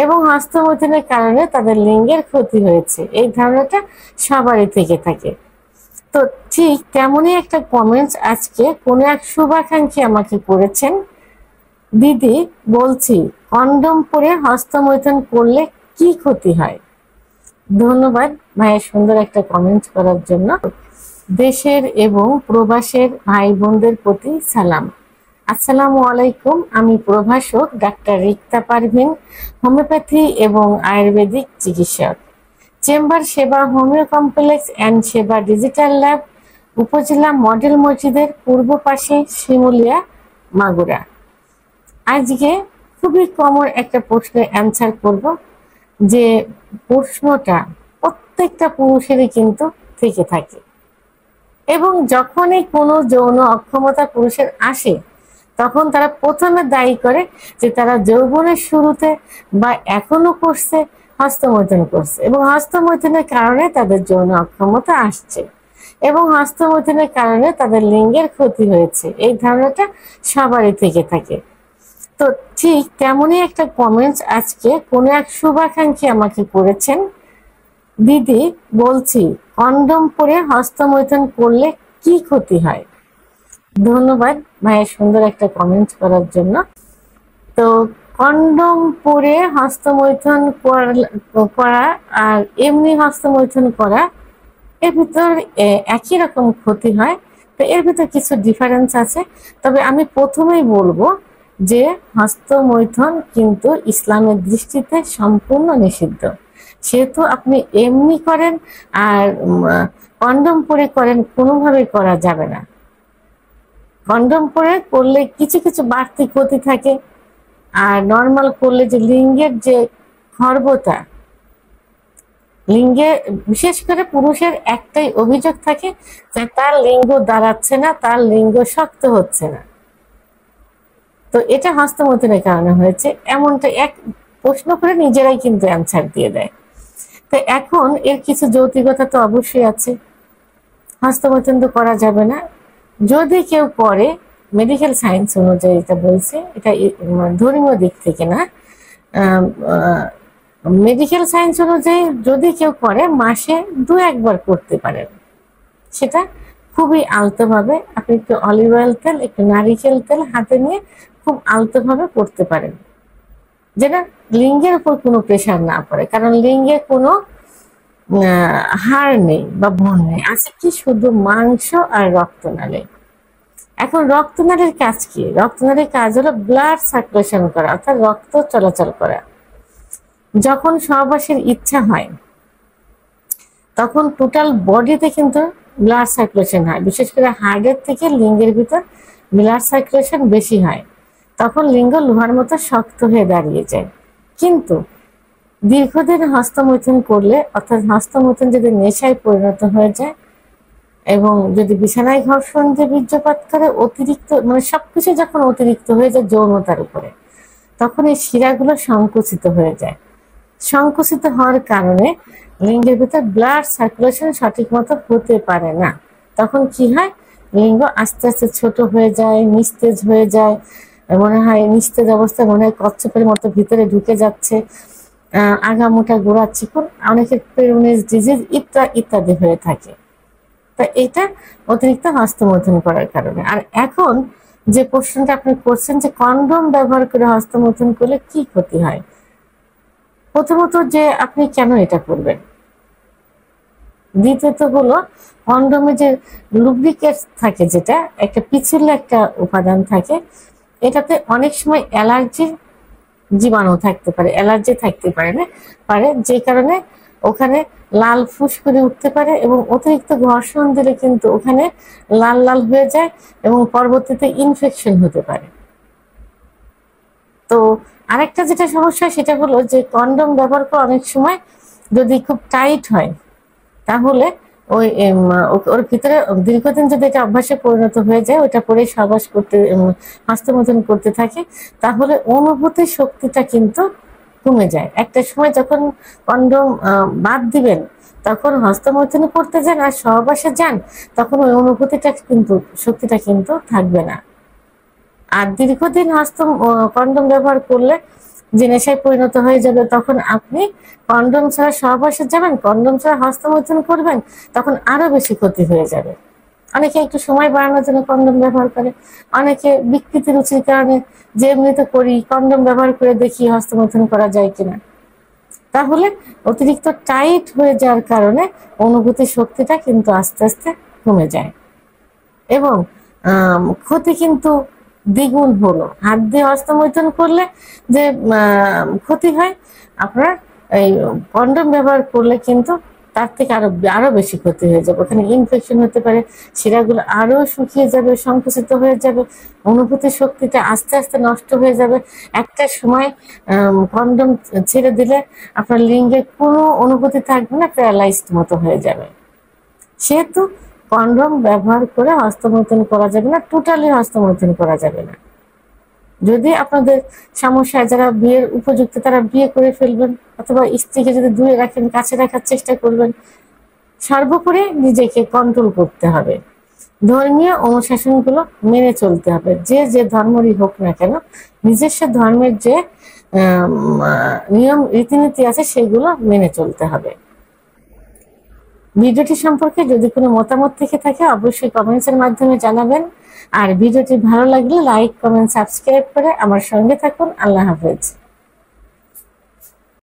এবং হস্তমৈথুনের কারণে তাদের লিঙ্গের ক্ষতি হয়েছে, এই ধারণাটা সবারই থেকে থাকে। তো ঠিক তেমনই একটা কমেন্টস আজকে কোন এক শুভাকাঙ্ক্ষী আমাকে করেছেন, দিদি বলছি কন্ডম পরে হস্তমৈথুন করলে কি ক্ষতি হয়। ধন্যবাদ ভাইয়া সুন্দর একটা কমেন্ট করার জন্য। দেশের এবং প্রবাসের ভাই বোনদের প্রতি সালাম। আসসালামু আলাইকুম। আমি প্রভাষক ডাক্তার রিক্তা পারভিন, হোমিওপ্যাথি এবং আয়ুর্বেদিক চিকিৎসক, চেম্বার সেবা হোমিও কমপ্লেক্স অ্যান্ড সেবা ডিজিটাল ল্যাব, উপজেলা মডেল মসজিদের পূর্ব পাশে, শিমুলিয়া, মাগুরা। আজকে খুবই কমন একটা প্রশ্নের অ্যান্সার করব, যে প্রশ্নটা প্রত্যেকটা পুরুষেরই কিন্তু থেকে থাকে, এবং যখনই কোনো যৌন অক্ষমতা পুরুষের আসে তখন তারা প্রথমে দায়ী করে যে তারা যৌবনের শুরুতে বা এখনো করছে, হস্তমৈথুন করছে, এবং হস্তমৈথুনের কারণে তাদের যৌন অক্ষমতা আসছে, এবং হস্তমৈথুনের কারণে তাদের লিঙ্গের ক্ষতি হয়েছে, এই ধারণাটা সবারই থেকে থাকে। তো ঠিক তেমনই একটা কমেন্টস আজকে কোন এক শুভাকাঙ্ক্ষী আমাকে করেছেন, দিদি বলছি কন্ডম পরে হস্তমৈথুন করলে কি ক্ষতি হয়। ধন্যবাদ ভাইয়া সুন্দর একটা কমেন্ট করার জন্য। তো কন্ডম পরে হস্তমৈথুন করা আর এমনি হস্তমৈথুন করা, এর ভিতর একই রকম ক্ষতি হয়। তো এর ভিতর কিছু ডিফারেন্স আছে, তবে আমি প্রথমেই বলবো যে হস্তমৈথুন কিন্তু ইসলামের দৃষ্টিতে সম্পূর্ণ নিষিদ্ধ। সেহেতু আপনি এমনি করেন আর কন্ডম পরে করেন, কোনোভাবেই করা যাবে না। কন্ডম পরে করলে কিছু কিছু বাড়তি ক্ষতি থাকে, আর নর্মাল করলে যে লিঙ্গের যে খর্বতা, লিঙ্গে বিশেষ করে পুরুষের একটাই অভিযোগ থাকে যে তার লিঙ্গ দাঁড়াচ্ছে না, তার লিঙ্গ শক্ত হচ্ছে না। তো এটা হস্তমৈথুনের কারণে হয়েছে, এমনটা এক প্রশ্ন করে নিজেরাই কিন্তু অ্যান্সার দিয়ে দেয়। তো এখন এর কিছু যৌক্তিকতা তো অবশ্যই আছে। হস্তমৈথুন তো করা যাবে না, যদি কেউ করে, মেডিকেল সায়েন্স অনুযায়ী এটা বলছে, এটা ধর্মীয় দিক থেকে না, মেডিকেল সায়েন্স অনুযায়ী যদি কেউ করে মাসে 2-1 বার করতে পারেন। সেটা খুবই আলতোভাবে আপনি একটু অলিভ অয়েল তেল, একটু নারিকেল তেল হাতে নিয়ে খুব আলতোভাবে করতে পারেন, যেটা লিঙ্গের উপর কোনো প্রেশার না পড়ে, কারণ লিঙ্গে কোনো হাড় নেই বা ভ্রূণ নেই, আছে কি শুধু মাংস আর রক্তনালী। এখন রক্তনালীর কাজ কি? রক্তনালীর কাজ হলো ব্লাড সার্কুলেশন করা, অর্থাৎ রক্ত চলাচল করা। যখন সহবাসের ইচ্ছা হয় তখন টোটাল বডিতে কিন্তু ব্লাড সার্কুলেশন হয়, বিশেষ করে হার্টের থেকে লিঙ্গের ভিতর ব্লাড সার্কুলেশন বেশি হয়, তখন লিঙ্গ লোহার মতো শক্ত হয়ে দাঁড়িয়ে যায়। কিন্তু দীর্ঘদিন হস্তমৈথুন করলে, অর্থাৎ হস্তমৈথুন যদি নেশায় পরিণত হয়ে যায় এবং যদি বিছানায় ঘর্ষণ দিয়ে বীর্যপাত করে, অতিরিক্ত মানে সবকিছু যখন অতিরিক্ত হয়ে যায় যৌনতার উপরে, তখন এই শিরাগুলো সংকুচিত হয়ে যায়। সংকুচিত হওয়ার কারণে লিঙ্গের ভিতর ব্লাড সার্কুলেশন সঠিক মতো হতে পারে না। তখন কি হয়, লিঙ্গ আস্তে আস্তে ছোট হয়ে যায়, নিস্তেজ হয়ে যায়, মনে হয় নিস্তেজ অবস্থায় মনে হয় কচ্ছপের মতো ভিতরে ঢুকে যাচ্ছে, আগামোটা গোড়া চিকন, অনেকের পেরোনিস ডিজিজ ইত্যাদি হয়ে থাকে। তা এটা অতিরিক্ত হস্তমৈথুন করার কারণে। আর এখন যে প্রশ্নটা আপনি করছেন যে কন্ডম ব্যবহার করে হস্তমৈথুন করলে কি ক্ষতি হয়, প্রথমত যে আপনি কেন এটা করবেন, দ্বিতীয়ত হলো কন্ডমে যে লুব্রিকেট থাকে, যেটা একটা পিছলে একটা উপাদান থাকে, এটাতে অনেক সময় অ্যালার্জির জীবাণু থাকতে পারে, অ্যালার্জি থাকতে পারে, যে কারণে ওখানে লাল ফুসকুড়ি উঠতে পারে, এবং অতিরিক্ত ঘর্ষণ দিলে কিন্তু ওখানে লাল লাল হয়ে যায় এবং পরবর্তীতে ইনফেকশন হতে পারে। তো আরেকটা যেটা সমস্যা সেটা হলো যে কন্ডম ব্যবহার করে অনেক সময় যদি খুব টাইট হয়, তাহলে ওর ভিতরে দীর্ঘদিন যদি এটা অভ্যাসে পরিণত হয়ে যায়, ওটা পরে সহবাস করতে, হস্তমৈথুন করতে থাকে, তাহলে অনুভূতির শক্তিটা কিন্তু কমে যায়। একটা সময় যখন কন্ডম বাদ দিবেন, তখন হস্তমৈথুন করতে যান আর সহবাসে যান, তখন ওই অনুভূতিটা কিন্তু, শক্তিটা কিন্তু থাকবে না। আর দীর্ঘদিন কন্ডম ব্যবহার করলে যে নেশায় পরিণত হয়ে যাবে, তখন আপনি কন্ডোম ছাড়া সহবাসে যাবেন, কন্ডোম ছাড়া হস্তমৈথুন করবেন, তখন আরো বেশি ক্ষতি হয়ে যাবে। অনেকে একটু সময় বাড়ানোর জন্য কন্ডোম ব্যবহার করে, অনেকে বিকৃতি রুচির কারণে যে এমনিতে করি কন্ডোম ব্যবহার করে দেখি হস্তমৈথুন করা যায় কিনা। তাহলে অতিরিক্ত টাইট হয়ে যাওয়ার কারণে অনুভূতি শক্তিটা কিন্তু আস্তে আস্তে কমে যায় এবং ক্ষতি কিন্তু দ্বিগুণ হলো। হাত দিয়ে হস্তমৈথুন করলে যে ক্ষতি হয়, আপনার এই কন্ডোম ব্যবহার করলে কিন্তু তার থেকে আরো বেশি ক্ষতি হয়ে যাবে। ওখানে ইনফেকশন হতে পারে, শিরাগুলো আরো শুকিয়ে যাবে, সংকুচিত হয়ে যাবে, অনুভূতি শক্তিটা আস্তে আস্তে নষ্ট হয়ে যাবে। একটা সময় কন্ডোম ছেড়ে দিলে আপনার লিঙ্গের কোনো অনুভূতি থাকবে না, প্যারালাইজড মতো হয়ে যাবে। সেহেতু কন্ডোম ব্যবহার করে হস্তমৈথুন করা যাবে না, টোটালি হস্তমৈথুন করা যাবে না। যদি আপনাদের সমস্যা, যারা বিয়ের উপযুক্ত তারা বিয়ে করে ফেলবেন, অথবা স্ত্রীকে যদি দূরে রাখেন কাছে রাখার চেষ্টা করবেন। সর্বোপরি নিজেকে কন্ট্রোল করতে হবে, ধর্মীয় অনুশাসনগুলো মেনে চলতে হবে। যে যে ধর্মেরই হোক না কেন, নিজস্ব ধর্মের যে নিয়ম রীতিনীতি আছে সেগুলো মেনে চলতে হবে। ভিডিওটি সম্পর্কে যদি কোনো মতামত থেকে থাকে অবশ্যই কমেন্টসের মাধ্যমে জানাবেন। আর ভিডিওটি ভালো লাগলে লাইক, কমেন্ট, সাবস্ক্রাইব করে আমার সঙ্গে থাকুন। আল্লাহ হাফেজ।